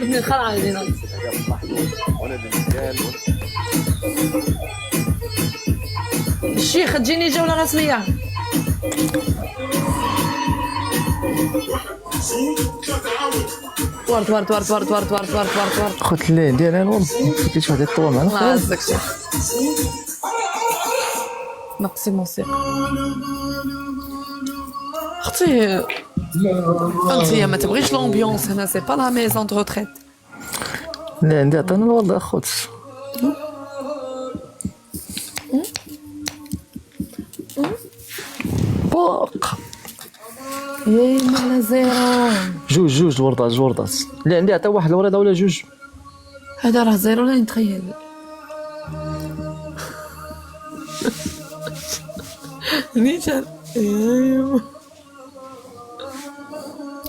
ابن الخرعه علينا. الشيخ تجيني جوله رسميه. ورد ورد ورد ورد ورد ورد ورد ورد ورد. خدت اللين ديالها الورد كيفاش واحد يطوى معنا. الله يعزك شيخ. نقصي موسيقى اختي. انت ما تبغيش لومبيونس هنا، سي با لا ميزون دو روتريت. لا عندي عطينا الورد اخوت. باق يا مالا زيرو. جوج الوردات اللي عندي عطا واحد الوريضه ولا جوج. هذا راه زيرو لا نتخيل. نيشان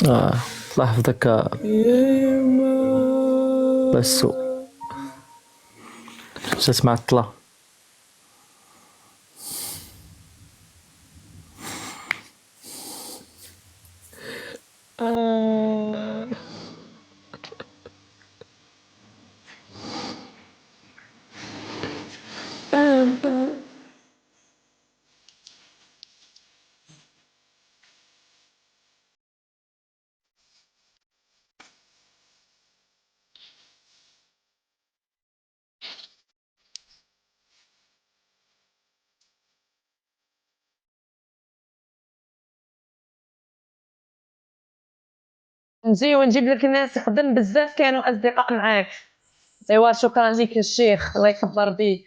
الله يحفظك بس جات معطله. نجي ونجيب لك الناس يخدم بزاف كانوا اصدقاء معاك. ايوا شكرا لك الشيخ، الله يكبر بيك.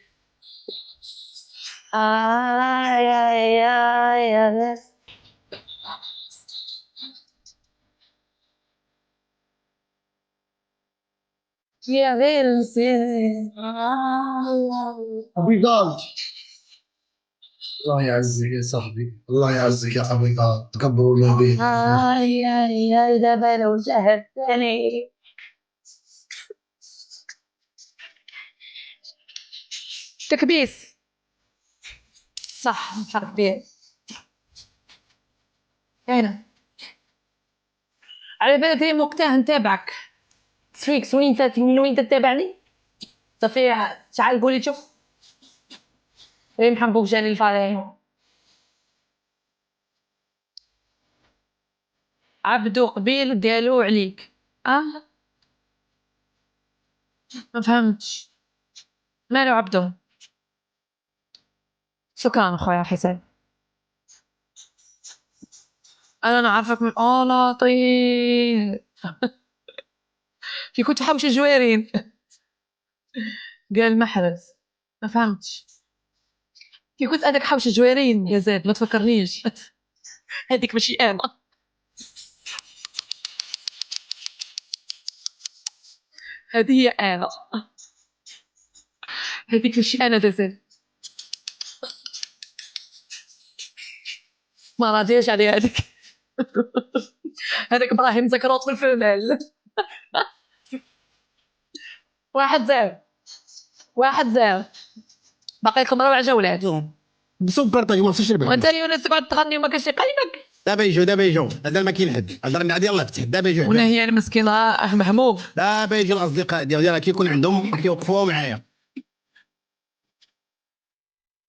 يا يا غلسي. أبي قال الله يعزك يا صاحبي، الله يعزك يا أبي قال، تكبروا النبي. يا دابا لو شاهدتني. تكبيس صح حرف بيه. هنا على بالك لي وقتها نتابعك فريكس وين تتابعني صافي. شحال قولي تشوف لي محبوب جاني الفاضي عبدو قبيل ديالو عليك. ما فهمتش مالو عبدو. شكرا خويا حسين. انا نعرفك من لطيف. كي كنت حوش جويرين قال محرز. ما فهمتش كي كنت هذاك حوش جويرين يا زيد ما تفكرنيش. هذيك ماشي انا، هذه هي انا، هذيك ماشي انا زيد. ما راضيش على هذيك. هذاك ابراهيم زكروط في الفلال. واحد زير باقي لكم ربع جولات. بسكر طيب ما فيش ربح. وانت اليوم تقعد تغني وما كاينش يقيمك. دابا يجوا هذا ما كاين حد، هضرنا عادي الله يفتح. دابا يجوا ولا هي المسكينه مهموم. دابا يجي الاصدقاء ديالها كيكون عندهم كيوقفوا معايا.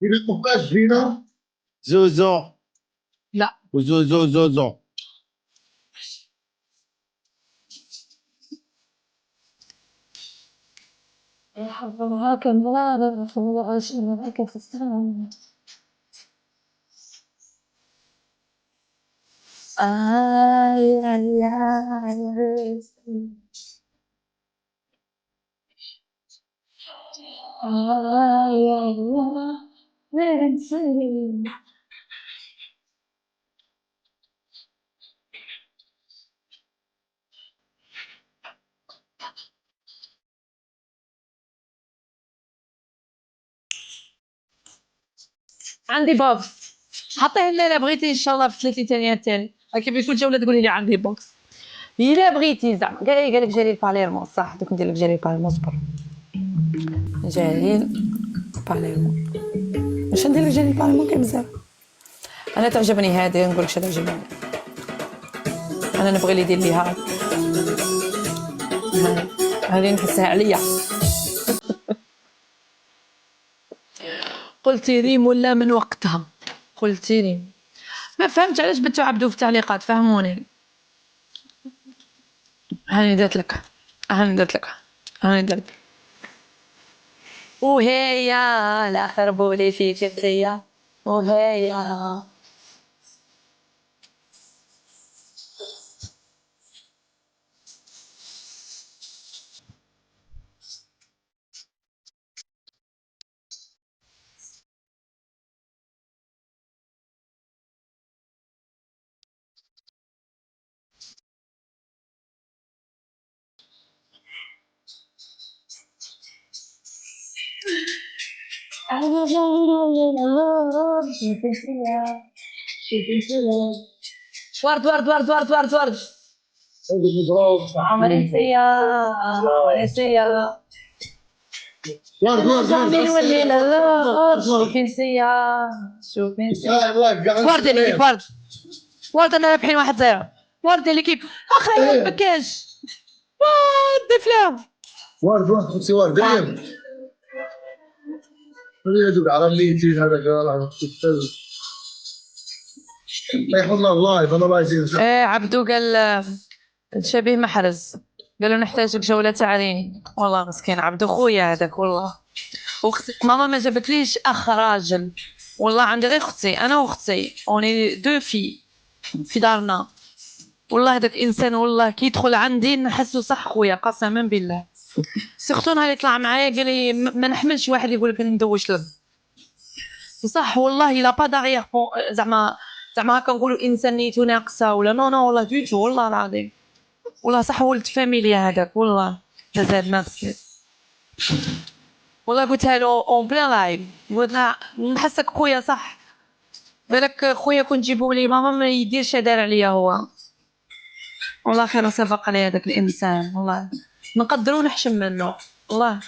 إلا مابقاش فينا زوزو. لا وزوزو يحضرها كالنار وعشرك في السماء. عندي بوكس حطيه الا بغيتي ان شاء الله في 30 ثانيه تاني. كيف كل جوله تقولي لي عندي بوكس الا بغيتي زعما. قال لك جاري باليرمو صح. دوك ندير لك جاري باليرمو. صبر جاري باليرمو. واش ندير لك جاري باليرمو كاين بزاف. انا تعجبني هذه نقول لك تعجبني. انا نبغي اللي يدير ليها هذه نحسها عليا. قلتي ريم ولا من وقتها؟ قلتي ريم. ما فهمت علاش بنتو عبدو في التعليقات، فهموني. هاني درت لك، هاني درت لك، هاني درت. وهي لا خربولي في شمسية وهي. ورد ورد ورد ورد ورد ورد. عمريسية عمريسية ورد ورد من والليل شوفي نسية شوفي نسية. ورد اللي ورد ورد. انا رابحين 1-0. ورد اللي كيف اخي ما بكاش. ورد فلان. ورد ورد خمسي ورد دايم. يدوق على الليتي هذاك يحفظنا الله يحفظنا الله يزيد. ايه عبدو قال شبيه محرز، قالوا نحتاج جولة تعليم. والله مسكين عبدو خويا هذاك والله. واختك ماما ما جابتليش اخ راجل، والله عندي غير اختي انا واختي، اوني دو في دارنا. والله هذاك انسان والله كي يدخل عندي نحسه صح خويا قسما بالله. سيرتو نهار اللي طلع معايا قال لي ما نحملش واحد يقول لك ندوش لك. صح والله لا با داريير زعما هكا نقولوا انسان نيتو ناقصه ولا نو والله دوتو والله العظيم. والله صح ولد فاميليا هذاك والله تزاد ماسك. والله قلتها له اون بلان لايف، قلت نحسك خويا صح. بالك خويا كنت جيبوا لي ماما ما يديرش دار عليا هو. والله خير وصفق عليه هذاك الانسان والله نقدروا نحشم منه والله.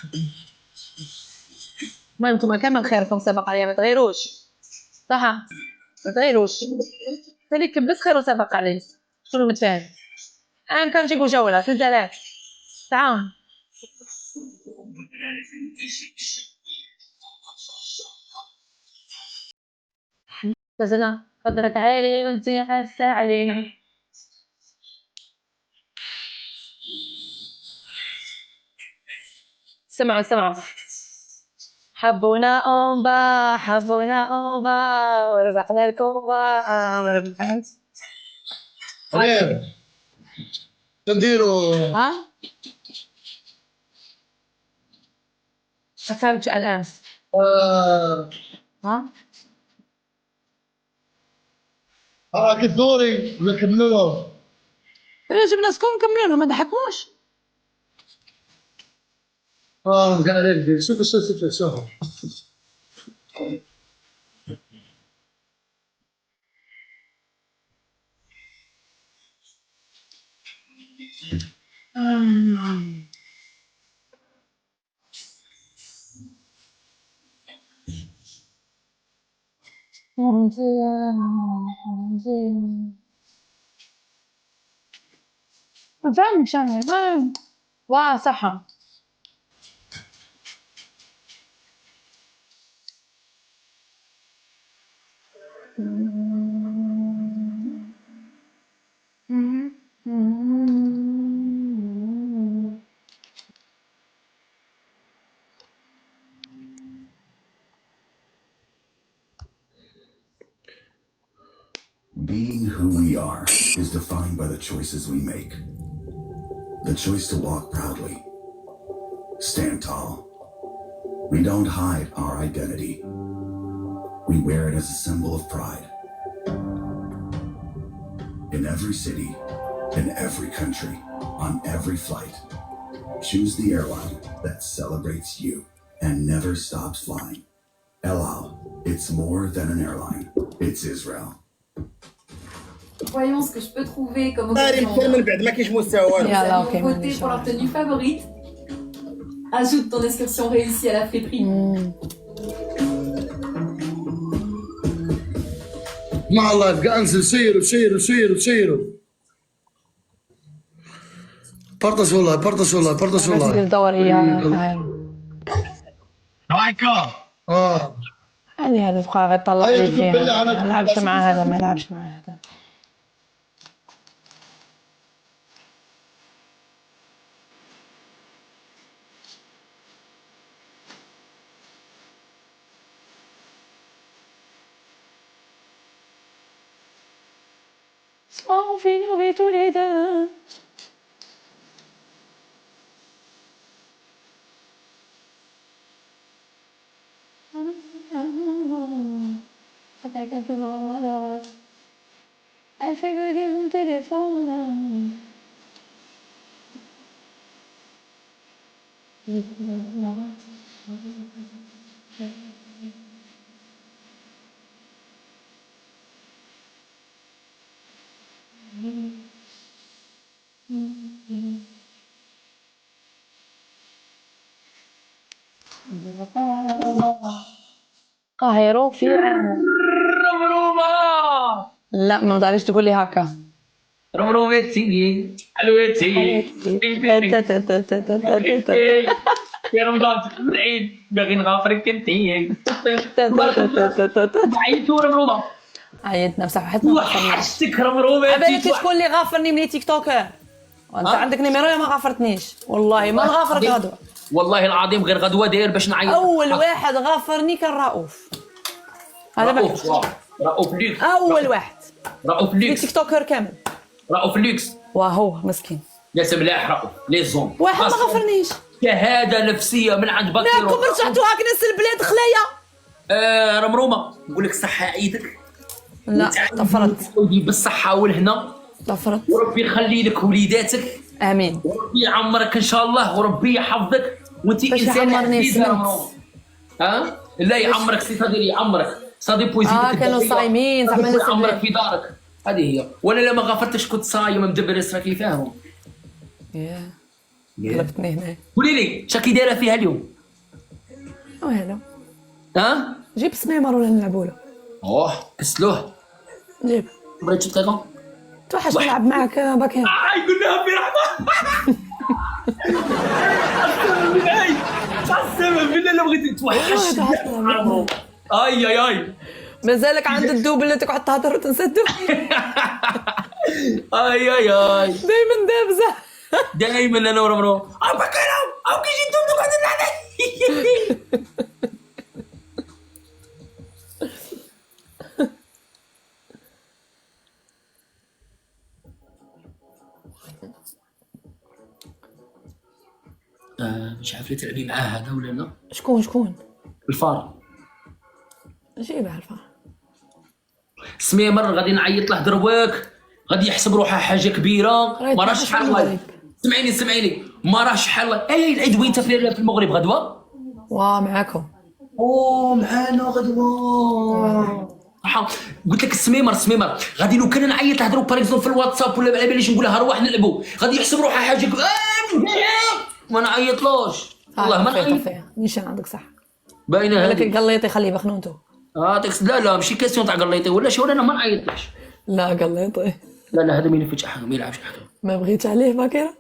ما انتم كامل خيركم سبق عليا ما تغيروش صح، ما تغيروش خليك بس خير وسبق عليه. شنو متفاهم انا كان نجيبو جوله في الثلاث تعاون. بزنا قدرت عالي وانت حاسه عليه. سمعوا حبونا أوبا حبونا أوبا وربحنا الكوبا وربحنا. عليه نديرو ها؟ فهمت الآن. ها؟ كدوري نكملوه. لازم ناس كون كملوا ما ضحكوش. قاعد عليك شوف شوف. ما فهمتش أنا. واه صح. Being who we are is defined by the choices we make. The choice to walk proudly, stand tall. We don't hide our identity. We wear it as a symbol of pride. In every city, in every country, on every flight, choose the airline that celebrates you and never stops flying. El Al, it's more than an airline. It's Israel. Voyons ce que je peux trouver comme من بعد ما كاينش مستوى. يلا option. اوكي Voter pour leur tenue favorite. Ajoute ton excursion réussie à la friterie. مع الله يبقى انزل سيروا. بارطاج والله بارطاج والله بارطاج دير والله. دورية. اه هذه تبقى غير طلع أيوة، لي تقول فيها. بالله أنا ما نلعبش مع هذا، ما نلعبش مع هذا. اسمعوا فيني وبيتو ليدا. الفكرة من تليفون. قاهرة في لا ما تقدريش تقولي هكا. رمرومتي حلوتي يا رمضان العيد باغي نغافرك انتي عيطوا رمرومه عيطنا بصح واحد ما غفرنيش. وحشتك رمرومه عبالك شكون اللي غافرني ملي تيك توكر. وانت عندك نيميرو يا ما غافرتنيش والله ما نغافرك غدوه. والله العظيم غير غدوه داير باش نعيط. اول واحد غافرني كان رؤوف. هذا رؤوف رؤوف لوكس. اول واحد رؤوف في لوكس. تيك توكر كامل. رؤوف لوكس وهو مسكين ناس ملاح رؤوف لي زون واحد ما غفرنيش. شهاده نفسيه من عند راكم بكيرو. رجعتوا هاك ناس البلاد خلايا. رمرومه نقول لك صحه عيدك. لا طفرت ودي بالصحه والهنا طفرت. وربي يخلي لك وليداتك امين. وربي يعمرك ان شاء الله وربي يحفظك وانت باش انسان يعمرني عزيز يا سمعت. رمرومه. لا يعمرك سي صديري يعمرك صدي بويزي كانوا صايمين زعما الناس يعمرك البلاد. في دارك. هذه هي. ولا لا ما غفرتش كنت صايم مدبر راكي فاهم. قلبتني هنا. قولي لي شاكي دايره فيها اليوم. وهلا جيب سميمر ولا نلعبوا له. كسلوه جيب بغيت دقيقه. توحش نلعب معاك باكين. يقول لها في رحمه. السبب بالله لو بغيتي توحش. اي اي اي مازالك عند الدوب اللي تقعد تهضر وتنسى الدوب. اي اي اي دايما دابزه. دائما انا ورمرو او بكلام او كي جيت تقعد نلعب. مش عارف تلعبي معاه هذا ولا لا. شكون الفار جيبها الفار. سميمر غادي نعيط له دروك غادي يحسب روحه حاجه كبيره ما راهش شحال الله. سمعيني ما راهش شحال الله. اي العيد وين في المغرب غدوه. معاكم. معانا غدوه. قلت لك السميمر غادي لو كان نعيط له دروك باريكزون في الواتساب ولا على باليش نقول لها روح نلعبوا غادي يحسب روحه حاجه ما نعيطلوش والله ما نعيط. نيشان عندك صح. باينه لك هذيك. قليطي خليه بخنونته. لا ماشي كاستيون تاع قليطي ولا شي ولا انا ما نعيطلش. لا قليطي لا هذا ما ينفذش حاجه ما يلعبش حاجه. ما بغيتش عليه باكيرة.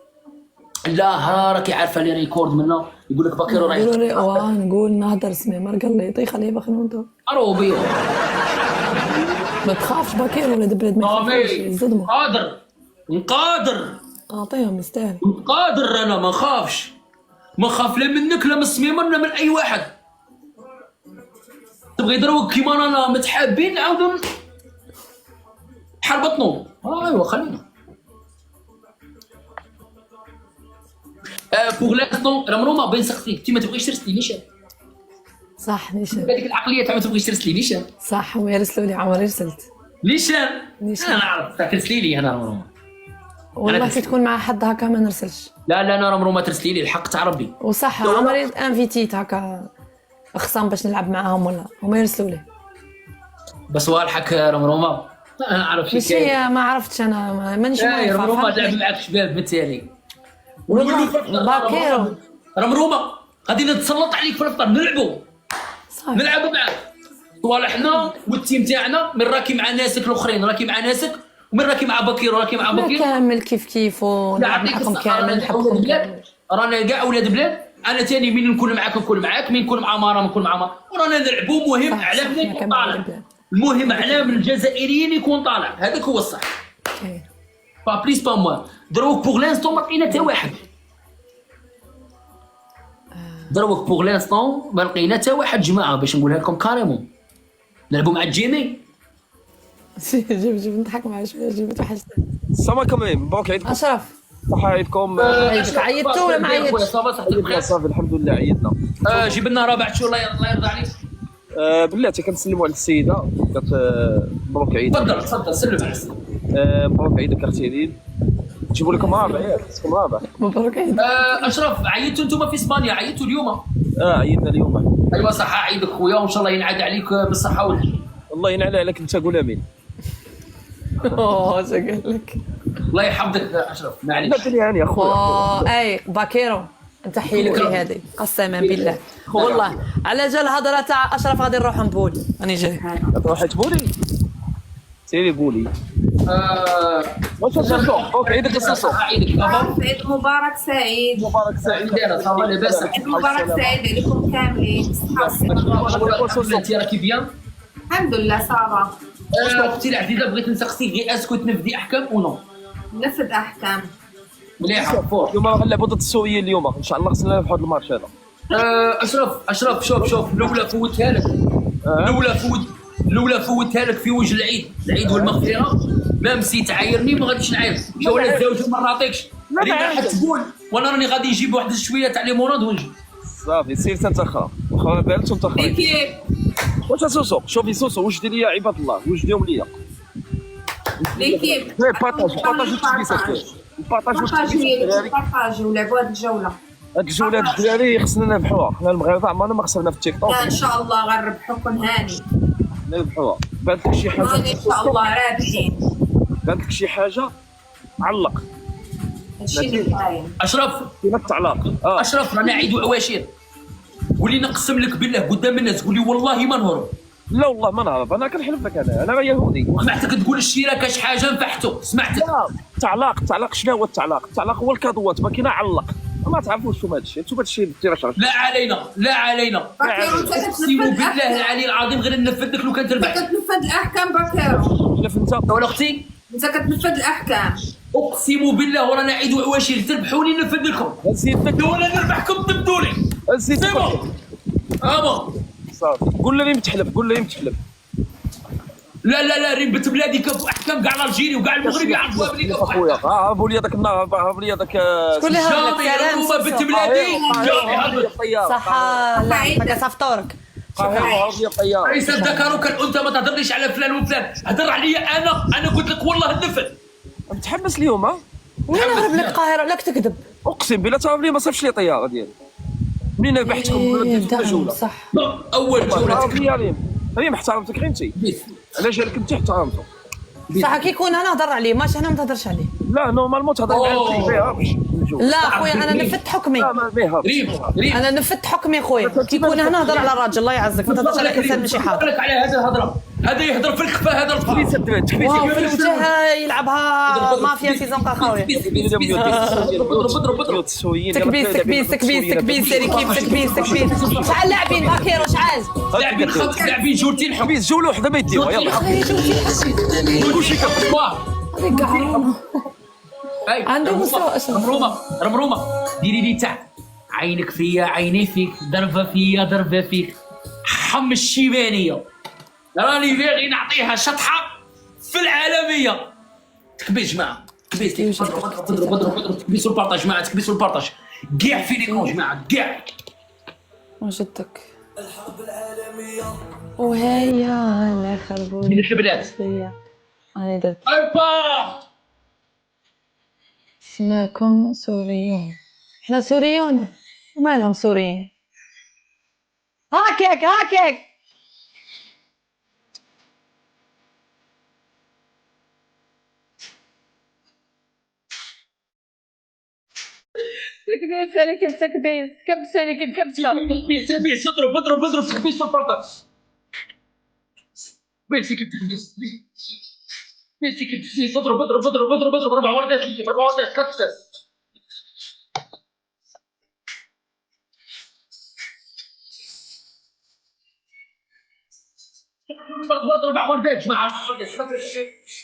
لا راكي عارفه لي ريكورد منا يقول لك باكيرو راه نقول نهضر سميمر قليطي خليه بخنونته. روبي ما تخافش باكيرو ولا دبلاد ما يخافوش يصدموا. نقادر اعطيهم يستاهل. قادر انا ما نخافش ما نخاف لا منك لا من سميمر لا من اي واحد. تبغي يضربوك كيما رانا متحابين نعاودو حربطنو. ايوا خلينا بوغ لانستون رمرومه بين سقسيك انت ما تبغيش ترسلي نيشان. صح نيشان هذيك العقليه تاع ما تبغيش ترسلي نيشان. صح ويرسلوا لي عمري رسلت نيشان انا نعرف ترسلي لي انا رمرومه. والله كي تكون مع حد هكا ما نرسلش. لا انا رمرومه ترسلي لي الحق تاع ربي. وصح عمري انفيتيت هكا خصام باش نلعب معاهم ولا هما يرسلوا لي. بس والحك رمرومه انا نعرف ماشي ما عرفتش انا مانيش عارفه. رمرومه لعب معك شباب بالتالي. باكيرو رمرومه غادي نتسلط عليك في الافطار نلعبوا معاك صوالحنا والتيم تاعنا من راكي مع ناسك الاخرين راكي مع ناسك ومن راكي مع بكير وراكي مع لا بكير كامل كيف كيف يعطيك ونحبكم الصحة. كامل نحبكم كامل. رانا كاع اولاد بلاد. انا تاني مين نكون معاك نكون معاك، مين نكون مع مرام نكون مع مرام، ورانا نلعبوا. مهم صح، اعلامنا صح، يكون كامل طالع. البلاد. المهم اعلام الجزائريين يكون طالع، هذاك هو الصح. أوكي. با بليس با موان. دروك بوغ لانستون ما لقينا حتى واحد. دروك بوغ لانستون ما لقينا حتى واحد جماعه، باش نقولها لكم كاريمون. نلعبوا مع جيمي. جيب نضحك معاه شويه، جيب توحشت. السلام كمان مبروك عيدكم. اشرف صحة عيدكم. عيدك عيطتوا ولا ما عيطتش؟ صافا صحتك بخير. صافي الحمد لله عيدنا. جيب لنا رابع شهور الله يرضى عليك. بلاتي كنسلموا على السيدة مبروك عيد. تفضل تفضل سلم على السلام. مبروك عيدك اختي ليل. نجيبوا لكم رابع ياك خصكم رابع. مبروك عيد. اشرف عيطتوا انتم في اسبانيا، عيطوا اليوم. عيدنا اليوم. ايوا صحة عيدك خويا، وان شاء الله ينعاد عليك بالصحة والعافية. الله ينعل عليك انت قول امين. اوه اش قال لك؟ الله يحفظك اشرف لا معليش. تلي هاني اخويا. اي باكيرو نتحيي لك هذه قسما بالله والله على جال الهضره تاع اشرف غادي نروح نبول راني جاي. تروحي تبولي سيري قولي. واش الصوصو مبروك عيدك الصوصو. عيدك صافا. عيد مبارك سعيد. مبارك سعيد. دايرة صافا لاباس. عيد مبارك سعيد عليكم كاملين. انت راكي بيان؟ الحمد لله صافا. اختي العزيزة بغيت نسقسيك غير اسكو تنفذي احكام او نو؟ نفذ احكام. مليحة فور. اليوم غنلعبوا ضد السوريين اليوم ان شاء الله خصنا نلعبوا هذا الماتش هذا. اشرف شوف الاولى فوتها لك. الاولى فوتها لك في وجه العيد والمغفره. ما مسيت تعايرني ما غاديش نعاير. جوله زوج ما نعطيكش. راح تقول وانا راني غادي نجيب واحد شويه تاع ليموناد ونجي. صافي سير تنتخرى واخا بالك تنتخرى. كيف؟ واش سوسو شوفي سوسو وجدي ليا عباد الله وجديهم ليا. ليكيب. بارطاج التكبيسات. بارطاجي ولعبوا هاد الجوله. هاد الجولة الدراري خصنا نربحوها، حنا المغاربة عمرنا ما خسرنا في التيك توك. ان شاء الله غنربحوكم هاني. نربحوها. بانت لك شي حاجة هاني ان شاء الله رابحين. بانت لك شي حاجة علق هادشي اللي كاين. اشرف كيما التعلاق. اشرف رانا عيد عواشر. قولي نقسم لك بالله قدام الناس قولي والله ما نهرب. لا والله ما نعرف انا كنحلف لك انا يهودي. سمعتك تقول الشراكه شي حاجه نفحتو سمعتك. لا التعلاق شنو هو التعلاق هو الكادوات ما كاين علق ما تعرفوش شنو هادشي انتم هادشي التيراشاج. لا علينا باكيرو انت اقسم كتنفذ بالله العلي العظيم غير ننفذ لك لو كان انت تربح. كتنفذ الاحكام باكيرو. شوف انت ولا اختي انت كتنفذ الاحكام. اقسم بالله ورانا عيد عواشر تربحوني ننفذ لكم. نسيتك ولا نربحكم تبدوا لي. نسيتك صافي قول لي متحلف لا ريبت بلادي كفو احكام كاع الجيري وكاع المغرب يعرفوها بلي كفو. اخويا هربوا لي هذاك النهار هربوا لي هذاك شكون اللي هرب لك جامي سلام بنت بلادي جامي هربت. صح لا ما كصفطورك. هرب لي الطيار. رئيس ذكروك انت ما تهضرليش على فلان وفلان هضر عليا انا قلت لك والله النفذ. متحمس اليوم وين نهرب لك القاهره لا كتكذب. اقسم بالله تهرب لي ما صافش لي طياره ديالي منين ربحتكم في الجوله. صح اول جوله ريم ريم احترمتك غير انت علاش جالك انت احترمته. صح كي يكون انا نهضر عليه ماشي انا ما تهضرش عليه. لا نورمالمون تهضر معايا ما يهربش. لا خويا انا نفذت حكمي. لا ما يهربش. ريم انا نفذت حكمي خويا كي يكون هنا نهضر على الراجل الله يعزك ما تهضرش على انسان ماشي حاضر. لك على هذا الهضره هذا يهضر في الخفا هذا تكبيسه الفار. الدراري واو في تكبيسه الوجه يلعبها مافيا سيزون خويا. اضرب تكبيس سيري كيف تكبيس شحال لاعبين باكيرو شحال لاعبين خمس لاعبين جولتين حب تكبيس جوله وحده ما يديوها يلا كلشي كفوا. عنده مستوى رمرومه ديري لي تاع عينك فيا عيني فيك ضربه فيا ضربه فيك حم الشيبانيه راني باغي نعطيها شطحه في العالميه. تكبيس جماعه تكبيس اضرب تكبيسوا البارطاج جماعه تكبيسوا البارطاج كاع في ليكون جماعه كاع وجدتك وهيا على خربوني من البلاد. انا درت ايبا اسمكم سوريون احنا سوريون ومالهم سوريين هاكيك تكبيس اضرب تكبيس البارطاج. وين فيك التكبيس مسك اضرب اضرب اضرب اضرب اضرب 4 وردات 4 وردات كتر اضرب 4 وردات مع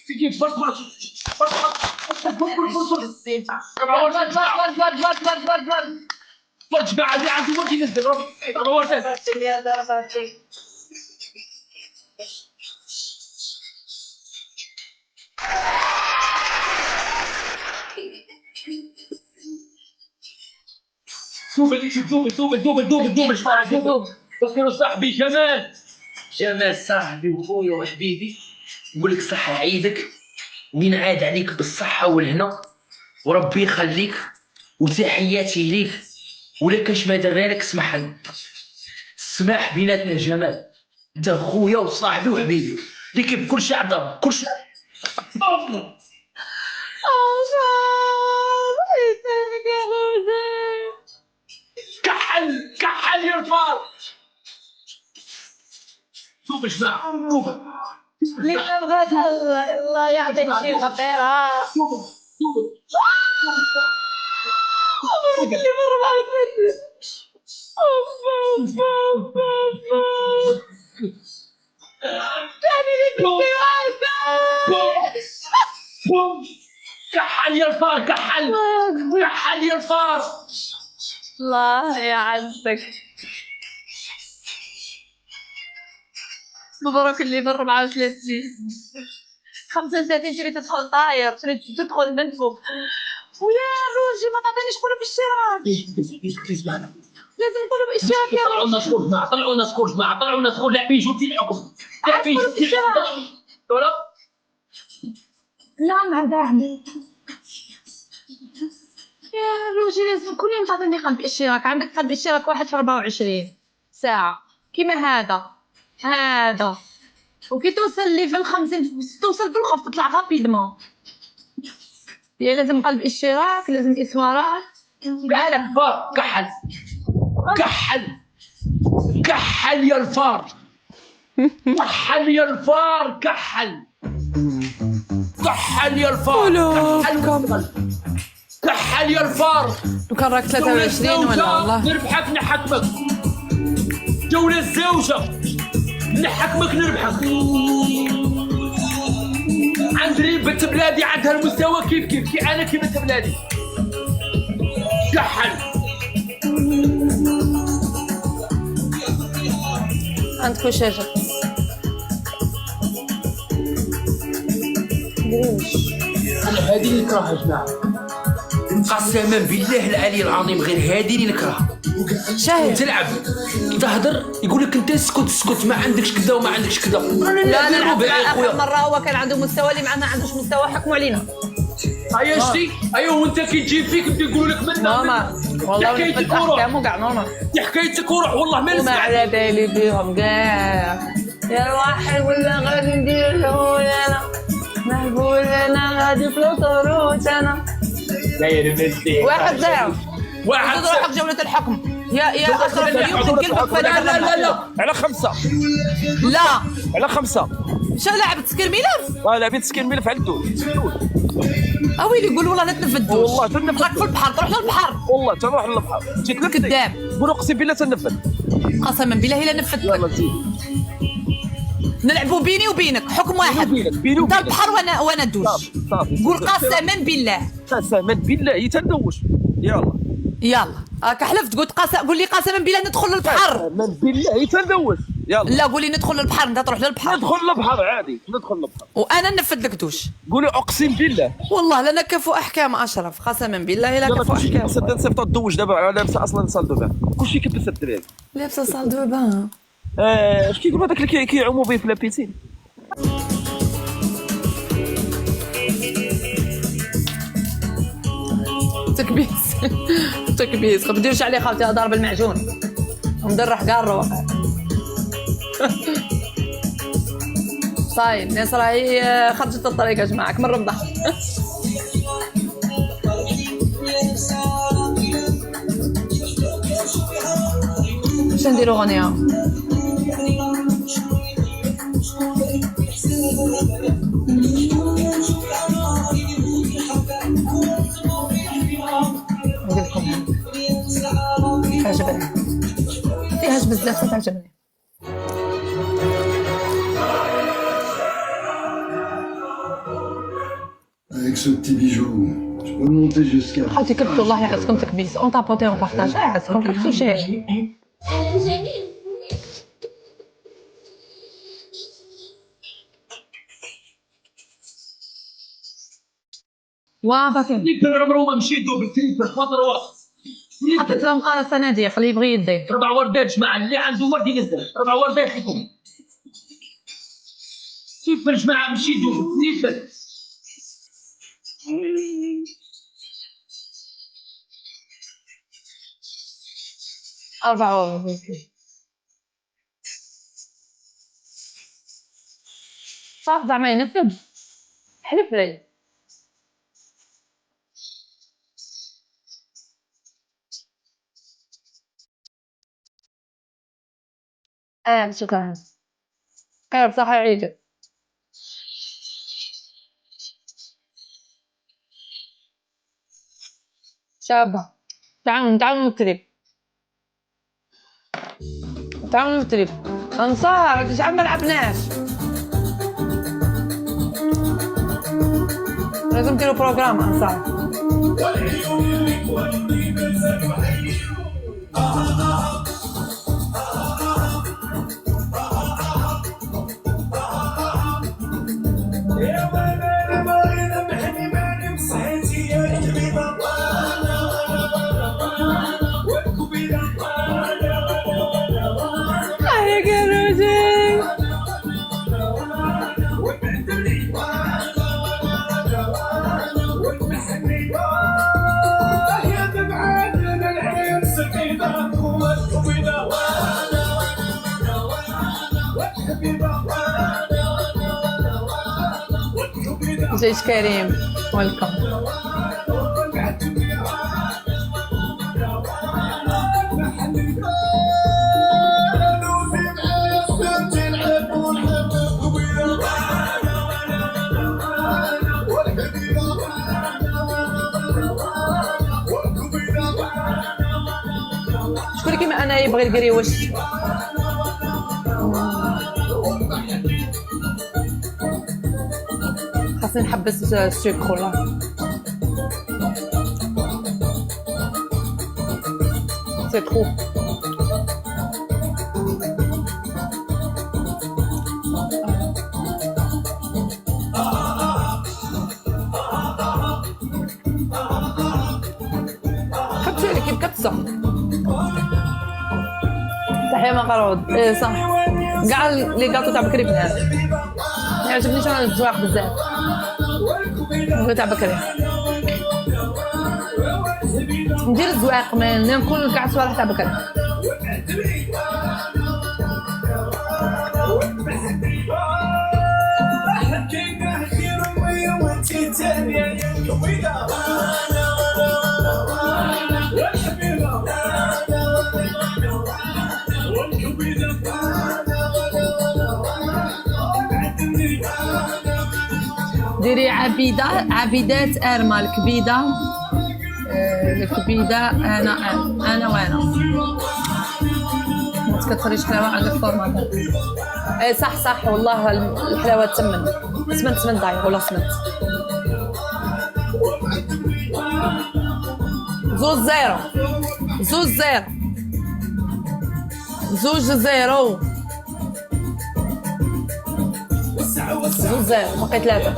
في فرق فرق جماعة اللي عنده وقت ينزل 4 وردات دوبل تصير صاحبي جمال صاحبي وخويا وحبيبي نقول لك صحة عيدك وينعاد عليك بالصحة والهنا وربي يخليك وتحياتي ليك ولا كاش ما درنا لك سماح بيناتنا جمال انت خويا وصاحبي وحبيبي اللي كيف كل شيء عطا كل شيء كحل يا الفار شوف الجماعة اللي بغات الله يعطيك شي خطيرة اللي مرة ما كحل يا الفار كحل يا الفار الله يعزك مبروك اللي مر مع 30 35 تريد تدخل طاير تريد تدخل منفوخ ويا روجي ما تعطينيش قلوب الاشتراك اسمعنا لازم قلوب الاشتراك يا طلعوا الناس كل جماعة طلعوا الناس كل لاعبين جوتي الحكم لاعبين جوتي ولا لا ما داعي يا روجي لازم كل يوم تعطيني قلب اشتراك عندك قلب اشتراك واحد في 24 ساعة كيما هذا وكي توصل ليفل 50 توصل بالخوف تطلع غابيدمون يا لازم قلب اشتراك لازم اسوارات قالك فار كحل يا الفار كحل يا الفار كحل يا الفار لو كان راك 23 ولا والله نربحك نحكمك جولة الزوجة نحكمك نربحك عندي بنت بلادي عندها المستوى كيف كي انا كي بنت بلادي كحل عندكم شجر انا هذه اللي نكرهها يا جماعه قسما بالله العلي العظيم غير هذه اللي نكرهها شاهد تلعب تهدر يقول لك انت اسكت ما عندكش كذا وما عندكش كذا لا نلعب اخر مره هو كان عنده مستوى اللي معنا ما عندوش مستوى حكموا علينا ايوا شتي ايوا وانت كي تجي فيك بدي يقولوا لك من ماما والله حكايتك وروح كاع نورمال حكايتك وروح والله ما وما نسمع على بالي بيهم كاع يا واحد ولا غادي نديرو انا نقول انا غادي في الطروت انا داير مزيان 1-0 واحد روحك جولة الحكم يا اخر اليوم تنقلبك فانا لا على 5 لا على 5 شا لعبت سكير ميلر لاعبين تسكين ملف على الدود اويلي يقول والله لا تنفذوش والله تنفذ راك في البحر تروح للبحر والله تروح للبحر جيت لك كذاب قول اقسم بالله تنفذ قسما بالله الا نفذت يلا زيد نلعبوا بيني وبينك حكم واحد بيني انت البحر وانا ندوش صافي قول قسما بالله بالله تندوش يلا راك حلفت قلت قول لي قسما بالله ندخل للبحر قسما بالله تندوش يلا لا قولي ندخل للبحر انت تروح للبحر ندخل للبحر عادي ندخل للبحر وانا ننفذ لك دوش قولي اقسم بالله والله لنا كفو احكام اشرف قسما بالله الا كفو كلشي احكام كيبسد نصيفط الدوش دابا لابسه اصلا صال دوبا كلشي كيبسد الدراري لابسه صال دو بان اش كيقولوا هذاك اللي كيعوموا به في لابيسين تكبيس ما ديروش عليه خالتي ضارب المعجون ومدرح كاع الروح صايد الناس راهي خرجت الطريق يا جماعه كمل ربح واش نديرو غنيه تعجبني فيهاش بزاف تعجبني. Avec ce petit bijou, je peux monter jusqu'à... حاولتي كبتوا الله يعزكم تكبيس اون طابوتي اون بارطاج يعزكم كبتوا شي. واه باكي عمره ما مشيت بالتريب خاطر واحد حطيت لهم قناة صناديق اللي يبغي يدي 4 وردات جماعه اللي عنده ورد ينزل 4 وردات فيكم كيف الجماعه مشيت بالتريب 4 صح زعما ينفذ حلف لي. شكرا كان بصح يعيد شابة. تعالوا نكترب انصار شحال ما لعبناش لازم نديرو بروغرام انصار. جيش كريم ويلكم. شكون كيما انا يبغي الكريوش خاصني نحبس السكر والله سي ترو. كبسة اللي كيف كبسة تحية مقرود. ايه صح كاع لي كاطو تاع بكري بنات ما يعجبنيش انا الزواق بزاف بغي تاع بكري ندير الزواق ما ناكل كاع صوالح تاع بكري. ديري عبيدات ارمى الكبيده الكبيده انا وانا ما تكثريش حلاوه عندك فورمه. اي صح والله الحلاوه تسمن سمنت داير ولا سمنت 2-0 باقي 3.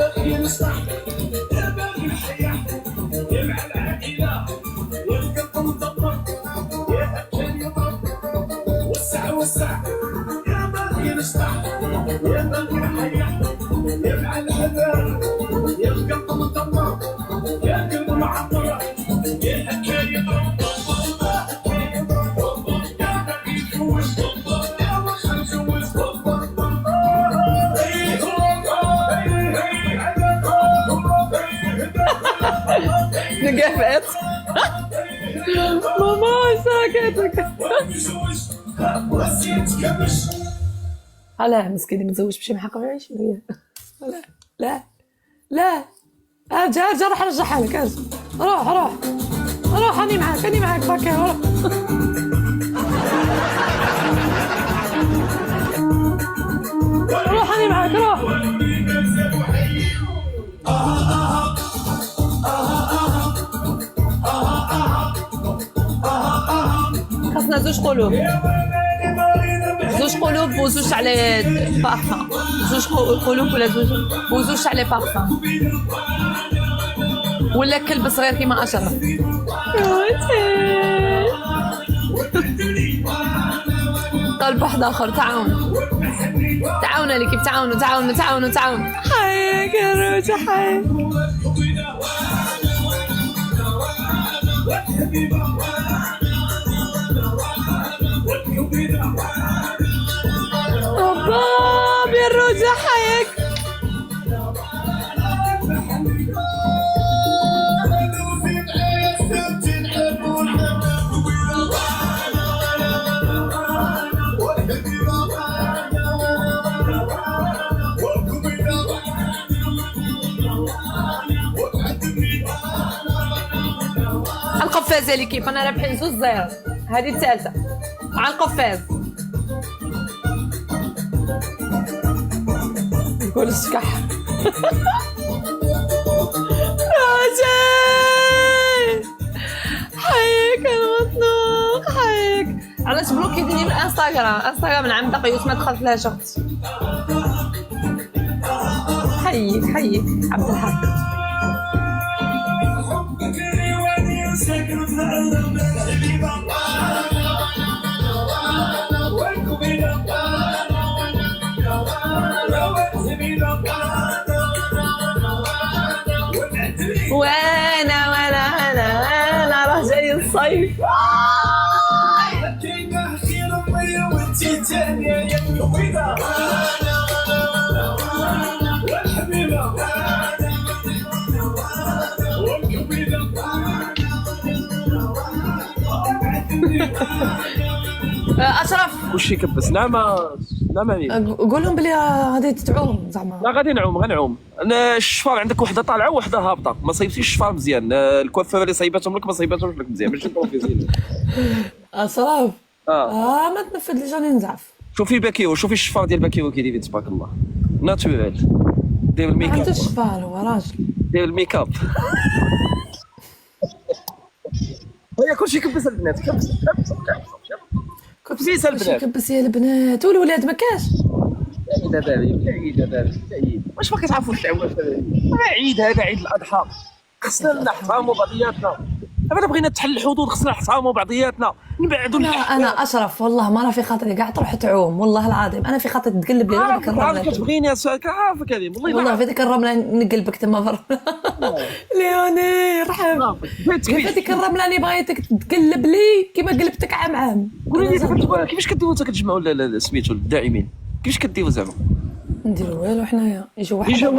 نقفت ماما ساكتك لا مسكين متزوج بشي محقق يعيش لا ارجع روح رجعها لك روح راني معاك باكي روح خاصنا زوج قلوب وزوج على بارفان. زوج قلوب ولا زوج وزوج على بارفان، ولا كلب صغير كيما أشرف. قلب واحد آخر. تعاونوا لي كيف تعاونوا. حياك يا روجة حياك. باب يا روجة حياك. القفاز اللي كيف انا رابحين 2-0. هذه الثالثه مع القفاز. يقول الشكح. راجل حياك المطلوق حياك. علاش بلوكيتيني من انستغرام من عند قيوس ما دخلت لها شخص. حيك عبد الحق. وانا راه جاي الصيف. اشرف وش يكبس؟ نعم امين. قول لهم بلي غادي تعوم زعما. لا غادي غنعوم. انا الشفار عندك وحده طالعه وحده هابطه، ما صيبتيش الشفار مزيان. الكوافير اللي صيباتهم لك ما صيباتهمش لك مزيان باش تبروفيزي. اشرف ما تنفذليش راني نزعف. شوفي باكيو، شوفي الشفار ديال باكيو كي داير تبارك الله ناتورال. داير الميك اب. عنده الشفار هو راجل. داير الميك اب. هيا كلشي كبس البنات. كبسي البنات. كبسي البنات والولاد ما كاش. عيد واش ما كتعرفوش العواف؟ عيد هذا عيد الاضحى، خصنا نحترموا بعضياتنا. انا بغينا تحل الحدود خصنا نحترموا بعضياتنا نبعدوا. لا انا اشرف والله ما راه في خاطري كاع تروح تعوم والله العظيم. انا في خاطري تقلب لي هذيك الرمله. كتبغيني عارفك هذه والله في ديك الرمله نقلبك تما برا. ليوني رحم في هذيك الرمله اللي بغيتك تقلب لي كيما قلبتك عام. قولي لي كيفاش كديروا تجمعوا سميتو الداعمين؟ كيفاش كديروا زعما؟ نديرو والو حنايا يجوا وحدهم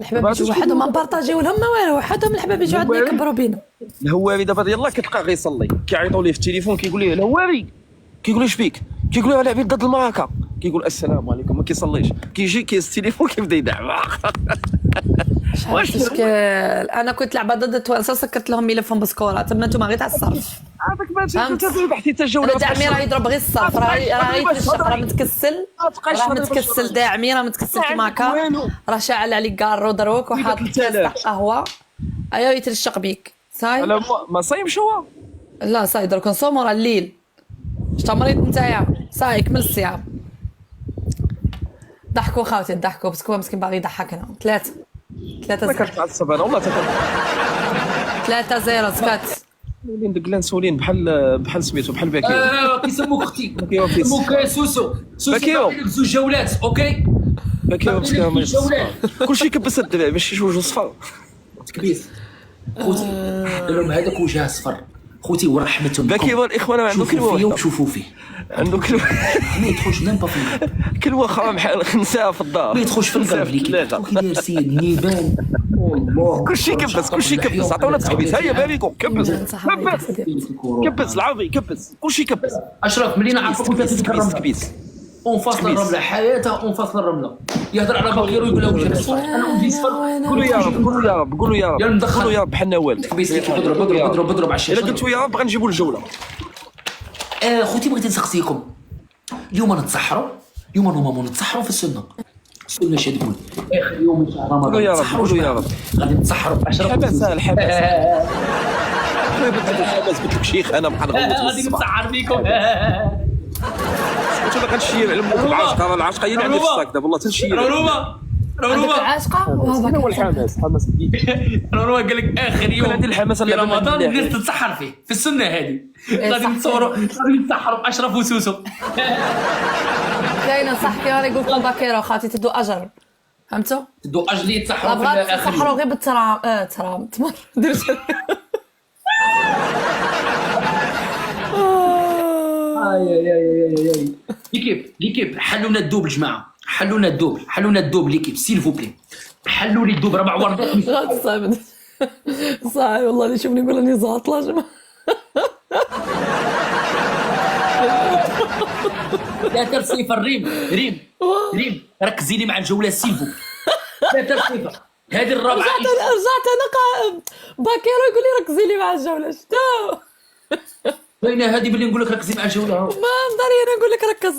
الحباب يجوا وحدهم ما نبارطاجيو لهم ما والو. وحدهم الحباب يجوا عندنا يكبروا بينا. الهواري دابا يلاه كتلقى غيصلي كيعيطوا ليه في التليفون كيقول ليه الهواري، كيقول له اش بيك؟ كيقول له على عبيد ضد المراكه. كيقول السلام عليكم ما كيصليش. كيجي كيهز التليفون كيبدا يدعم. واش المشكل؟ انا كنت لعبه ضد التوانسه سكرت لهم ملفهم بسكوره تما نتوما غير تاع الصرف. هذاك ما تبحثي حتى جوله. انا داعمي راه يضرب غير الصرف راه يتلشق راه متكسل داعمي راه متكسل كيما هكا راه شاعل عليك كارو دروك وحاط كاس تاع قهوه ايوا يتلشق بيك صاي. لا ما صايمش هو. لا صاي درك نصوم راه الليل. شتا مريض نتايا صاي كمل الصيام. ضحكوا خاوتي ضحكوا بس هو مسكين باغي يضحكنا. 3 ما كنتعصب انا والله 3-0 سكات. ولين دقلان سولين بحال سميتو بحال باكيو. كيسموك اختي باكيو سموك سوسو باكيو زوج جولات اوكي. باكيو مسكين كلشي كبس الدراري ماشي شي وجه صفر تكبيس. خوتي لهم هذاك وجه صفر خوتي ورحمتهم. باكيو الاخوان عنده كلمه واحده وشوفوا فيه عنده كلمه ما يدخلش ميم با في القلب. كلمه اخرى بحال خنساء في الدار ما يدخلش في القلب ليك كي داير سيد نيبان والله. كلشي كبس عطونا تكبيس. هيا باريكو كبس العربي كبس كلشي كبس. اشرف ملي نعرفك وانت تتكرم كبيس اون فاصل الرمله حياتها اون فاصل الرمله. يهضر على باكيرو يقول له وجه صفر. انا ودي صفر. قولوا يا رب قولوا يا رب بحال نوال تكبيس ليك بضرب على الشاشه. الا قلتوا يا رب غنجيبوا الجوله. خوتي بغيت نسقسيكم اليوم نتسحروا اليوم نوما نتسحروا في السنه. السنه اش تقول اخر يوم من شهر رمضان. قولوا يا رب غادي نتسحروا ب 10 الحبس قلت لك شيخ انا بحال غادي نسعر بيكم. قلت لك غنشير على امك العاشقه، راه العاشقه هي اللي عندي في الصاك دابا والله تنشير. عندك العاشقة وهذاك هو الحماس بديت. راه قال لك اخر يوم هذه الحماس في رمضان الناس تتسحر فيه في السنه هذه. غادي نتصوروا غادي نتسحروا اشرف وسوسو. كاينه صح كي راه يقول لكم باكيرة خاطي تدو اجر، فهمتوا؟ تدو اجلي يتسحروا في بغات الاخر. تسحروا غير بالترام ترام تمر درت ليكيب حلونا الدوبل جماعه، حلونا الدوبل ليكيب سيل فو بلي، حلوا لي الدوبل 4 ورد. صعيب صعيب والله اللي يشوفني يقول راني زاطله جماعه. لا ترصيفه ريم ركزي لي مع الجوله سيلفو. لا ترصيفه هذه الرابعه. رجعت انا باكيرة يقول لي ركزي لي مع الجوله شتو باينه هذه باللي نقول لك ركزي مع الجوله. ما نقدر انا نقول لك ركز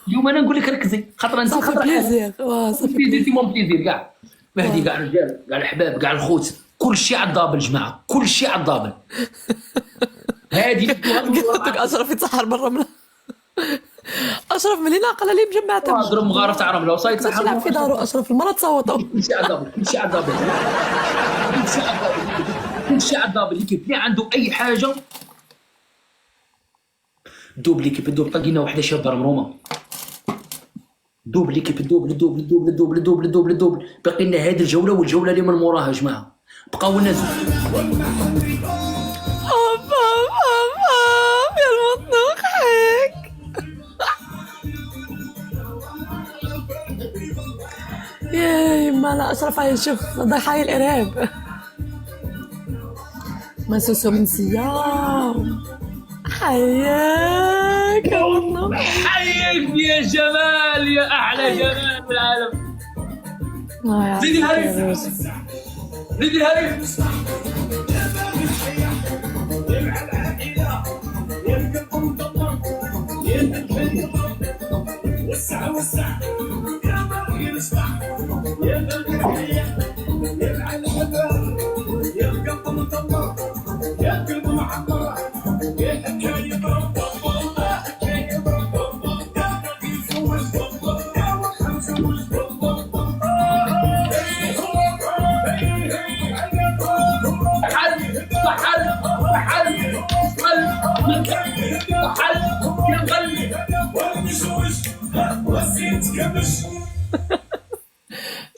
اليوم انا نقول لك ركزي خاطر نسيت خاطر بليزير صافي مون بليزير كاع مهدي كاع الرجال كاع الحباب كاع الخوت كل شيء على الضابل جماعه، كل شيء على الضابل. هذه قلت لك اشرف يتسحر بالرمله. اشرف ملي ناقله لي مجمعتها اضرب مغارف تاع رمله وصايد تسحر. تلعب في دارو اشرف المرة تصوتوا. كل شيء على الضابل كل شيء على الضابل ليكيب اللي عنده اي حاجه دوب ليكيب الدوب طلقينا وحده شابه مرمومه. دوب ليكيب الدوبل باقي لنا هذه الجوله والجوله اللي من موراها جماعه. بقاو لنا يا المطنوق حيك يا يما لا اشرف على شوف ضحايا الارهاب. مسوسو من سيام حياك يا مطنوق. حيك يا جمال يا احلى جمال في العالم. زيدي الهريس زيدي الهريس.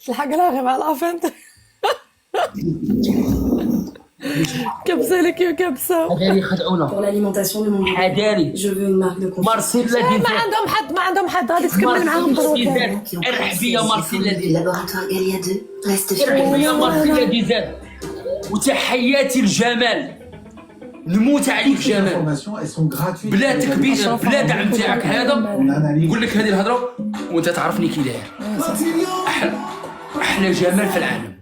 الحق راغب على الافنت. كبسه لك يا كبسه. هذاري خدعونا. حذاري. مارسيلا دي ما عندهم حد غادي تكمل معاهم ضروري. ارحبي يا مارسيلا دي Laboratoire ارحبي يا مارسيلا دي زاد. وتحياتي الجمال نموت عليك جمال بلا تكبير بلا دعم تاعك هذا. نقول لك هذه الهضره وانت تعرفني كي داير. احلى جمال في العالم.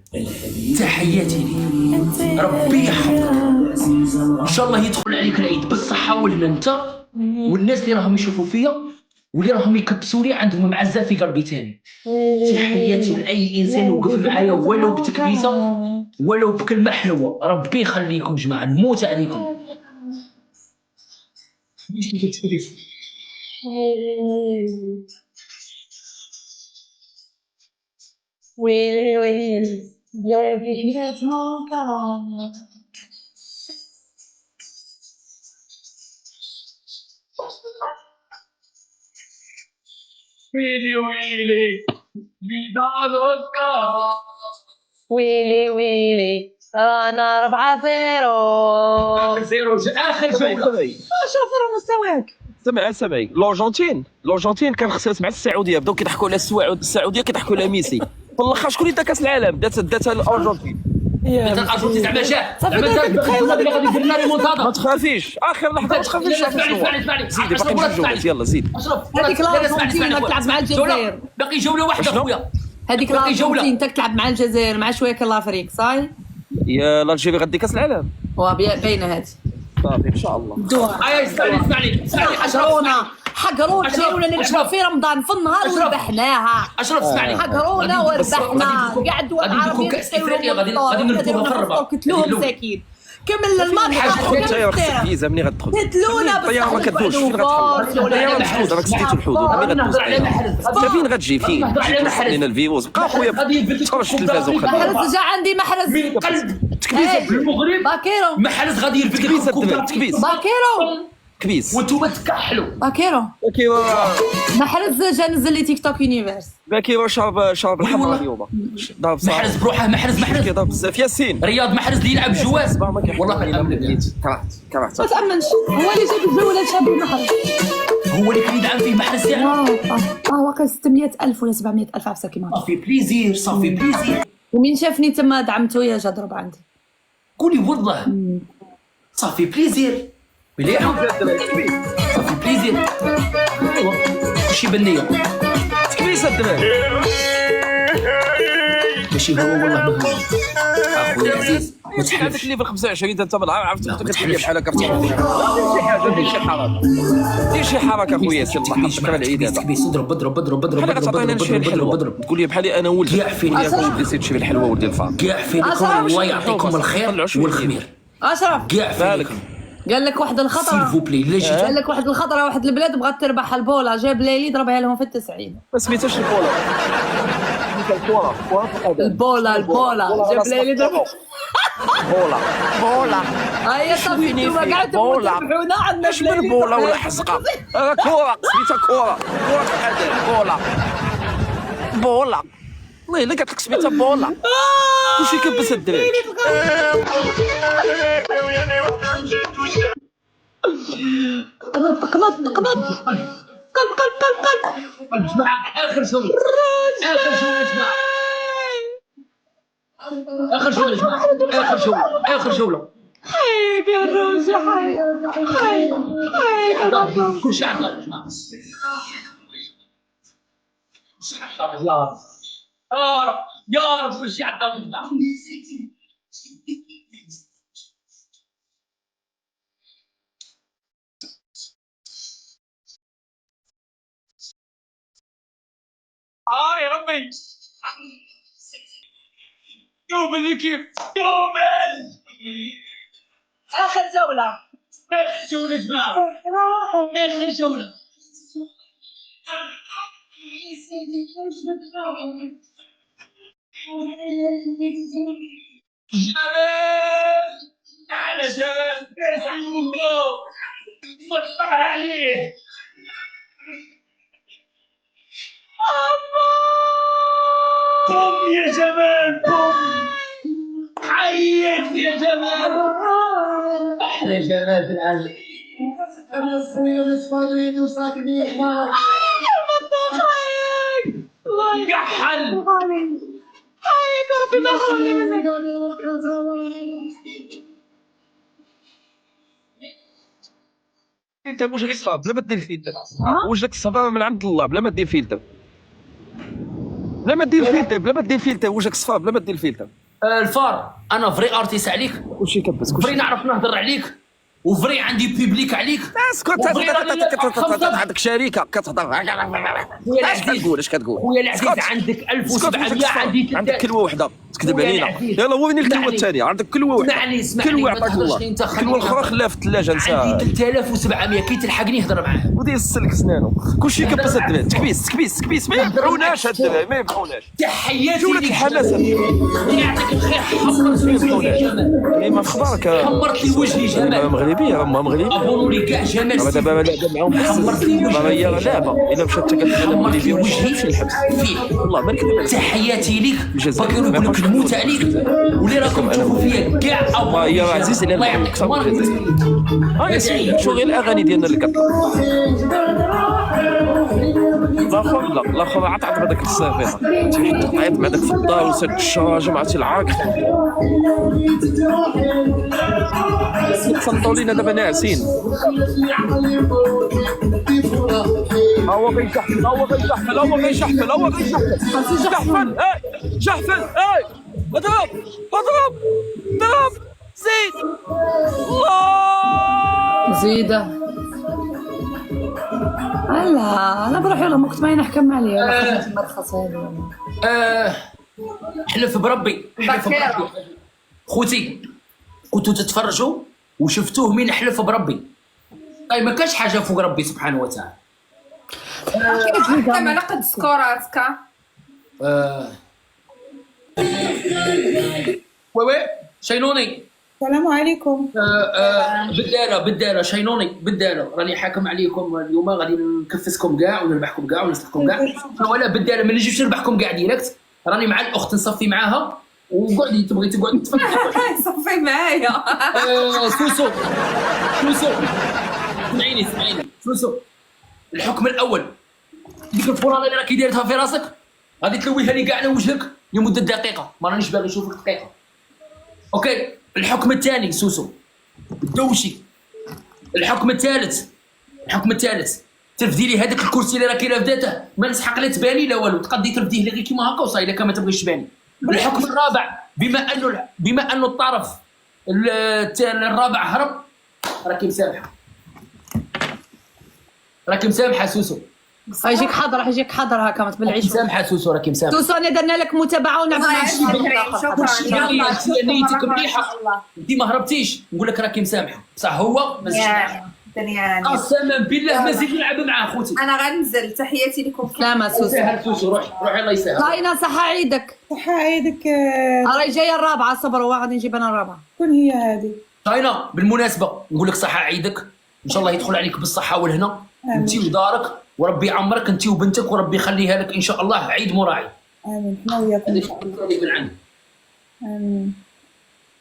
تحياتي لي ربي يحفظك ان شاء الله يدخل عليك العيد بالصحه والهنا انت والناس اللي راهم يشوفوا فيا واللي راهم يكبسوا لي عندهم معزه في قلبي تاني. تحياتي لاي انسان وقف معايا ولو بتكبيسه ولو بكلمه حلوه. ربي يخليكم جماعه نموت عليكم. ويلي ويلي يا بيت ويلي ويلي بدارك ويلي ويلي انا 4-0 زيرو اخر جوله. شوف راه مستواك سمعي الارجنتين كان خسرت مع السعوديه بداو كيضحكوا على السعوديه كيضحكوا على ميسي. في الاخر شكون اللي دا كاس العالم داتها الارجنتين. الارجنتين زعما جا زعما اللي غادي يدير لنا ريمونتادا. ما تخافيش اخر لحظه ما تخافيش. اسمعني زيدي باقي 2 جولات يلا زيد. هذيك الارجنتين تلعب مع الجزائر. باقي جوله واحده خويا. هذيك الارجنتين تلعب مع الجزائر مع شويه لافريك صاي. يا الجيري غادي كاس العالم. باينه هذه صافي ان شاء الله. اسمعني حقرونا ولا نلعبوا في رمضان في النهار وربحناها. اشرف اسمعني حقرونا وربحنا قعدوا غادي ندخلوا كاس افريقيا غادي ندخلوها في الرباط قتلوهم مساكين كمل المطبخ تدخل انت وكمل خصك السيرة. فيزا ملي غتدخل قتلونا الطياره ما كدوش فين غتدخل الطياره مسدوده راك سديتو الحدود ملي غدوز انت فين غتجي فين توصل لنا الفيروس بقى خويا تفرج في التلفازه وخلي محرز جا عندي محرز من قلب تكبيسه إيه. المغرب باكيرو محرز غادي يلبس لك تكبيسه الكوكب الدماء تكبيس باكيرو كبيس وانتوما تكحلوا. باكيرو كيما محرز جا نزل لي تيك توك يونيفرس. كيما شرب الحمراء اليوم ضرب صح محرز بروحه محرز كيضرب بزاف ياسين رياض محرز اللي يلعب جواز والله ما نأمن. كرهت ما تامنش هو اللي جاب الجوله شاب محرز. هو اللي كان يدعم فيه محرز يعني. واقع 600,000 ولا 700,000 عفسه كيما صافي بليزير صافي بليزير. ومين شافني تما دعمته يا جا ضرب عندي. قولي والله صافي بليزير مليح صافي بليزير. ايوا كلشي بالنية تكبيسه الدماء ماشي هو والله ما هو اخويا العزيز ما هذاك تحلفش. اللي في 25 انت بالنهار عرفت كتحيا بحال هكا شي حاجه دير شي حركه دير شي حركه خويا سير الله يحفظك راه العيد هذا تكبيس اضرب اضرب اضرب اضرب بحال غتعطينا شي الحلوه تقول لي بحالي انا ولدك كاع فين بليسي تشري الحلوه ولدي الفار كاع فيكم الله يعطيكم الخير والخمير اشرف كاع بالك فيكم قال لك واحد الخطره سيلفوبلي لا جيتو قال لك واحد الخطره واحد البلاد بغات تربح البولا جاب ليلي ضربها لهم في 90. ما سميتهاش الكوره البولا جاب ليلي ضربها. بولا هيا صافي انتوما قعدتوا تذبحونا عندنا اش من بولا ولا حزقه كوره سميتها كوره بولا والله الا قالت لك سميتها بولا كلشي كبس الدراري اخر شغل اخر شغل يا جماعه اخر شغل يا جماعه اخر شغل اخر شغله حيك يا روجي حيك كلشي عطى يا جماعه يا رب كلشي عطى يا جماعه. يا ربي يومل كيف يومل اخر جوله اخر جولة يا جماعة اخر جولة. جمال على جمال الله مطلع عليه قم يا جمال قم حيك يا جمال احلى جمال في العالم. الله يكحل حيك ربي انت وجهك صعب بلا ما دير فيلتر وجهك صفا من عند الله بلا ما دير فيلتر بلا ما دير فيلتر وجهك صفا بلا ما دير فيلتر. الفار انا فري ارتيست عليك كلشي كبس فري نعرف نهضر عليك وفري عندي بيبليك عليك. اسكت عندك شركه كتهضر اش كتقول خويا العزيز عندك 1700 عندي عندك كلوه وحده تكذب علينا. يلا وريني الكلوه الثانيه عندك كلوه وحده اسمعني كلوه عطاك الله الكلوه الاخرى خلاها في الثلاجه نسى عندي 3700 كي تلحقني نهضر معاه ودي السلك سنانو كلشي كبس الدراري تكبيس ما ينفعوناش هاد الدراري ما ينفعوناش تحياتي جولة لك الحماسه يعطيك الخير حمرت لي وجهي جمال ما اخبارك حمرت لي وجهي جمال مغربيه راهم مغربيه ابونوا لي كاع جمال دابا لعبه معاهم حمرت لي دابا هي وجهي لعبه الا مشات كتلعب حمرت لي وجهي في الحبس فيه والله ما نكذب عليك تحياتي ليك الجزائر. باقي نقول لك نموت عليك واللي راكم تشوفوا فيا كاع ما هي عزيز الله يعطيك ها سيدي شو غير الاغاني ديالنا اللي كطلع الاخر عطات هذاك الصافي عيط مع داك في الدار وسد الشاشه مع العراق تصنتوا لينا دابا ناعسين. هو غيشحفل جحفل اضرب زيد الله زيده هلا انا بروح يلا وقت ما ينحكم عليا ولا خدمه المرخص هذه. حلف بربي خوتي كنتوا تتفرجوا وشفتوه مين حلف بربي. طيب ما كانش حاجه فوق ربي سبحانه وتعالى. كما لقد سكوراتك. وي شينوني. السلام عليكم. بالداله شينوني بالداله، راني حاكم عليكم اليوم، غادي نكفسكم كاع ونربحكم كاع ونسلكم كاع. ولا بالداله ما نجيبش نربحكم كاع ديريكت، راني مع الاخت نصفي معاها وقعدي تبغي تقعدي تفكري. صفي معايا. سوسو اسمعيني سوسو، الحكم الاول ديك الفرانه اللي راكي دايرتها في راسك غادي تلويها لي كاع على وجهك لمده دقيقه، ما رانيش باغي نشوفك دقيقه. اوكي. الحكم الثاني سوسو الدوشي. الحكم الثالث ترفدي لي هذاك الكرسي اللي راكي رافداته، ما نسحق لا تباني لا والو، تقدي ترفديه لي غير كيما هكا وصاي، الا ما تبغيش تباني. الحكم الرابع، بما انه الطرف الرابع هرب، راكي مسامحه سوسو. يجيك حاضر هكا ما تبلعيش. مسامحه سوسو، راكي مسامحه. سوسو انا درنا لك متابعه ونعمل نيتك مليحه، انت ما هربتيش، نقول لك راكي مسامحه بصح هو ما زيدش. قسما بالله ما زيد نلعب معاه خوتي. انا غنزل. تحياتي لكم. سلامة سوسو. روحي الله يسهل. طاينه صحة عيدك. راهي جايه الرابعه، صبروا غادي نجيب انا الرابعه. شكون هي هذه؟ طاينه بالمناسبه نقول لك صحة عيدك، ان شاء الله يدخل عليك بالصحه والهنا انت ودارك، وربي يعمرك انت وبنتك، وربي يخليها لك ان شاء الله عيد مراعي. امين. حنا وياكم ان شاء الله. من عندي. امين.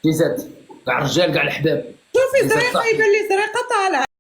جيزات كاع الرجال كاع الحباب. شوفي زريقه يبان لي زريقه طالعه.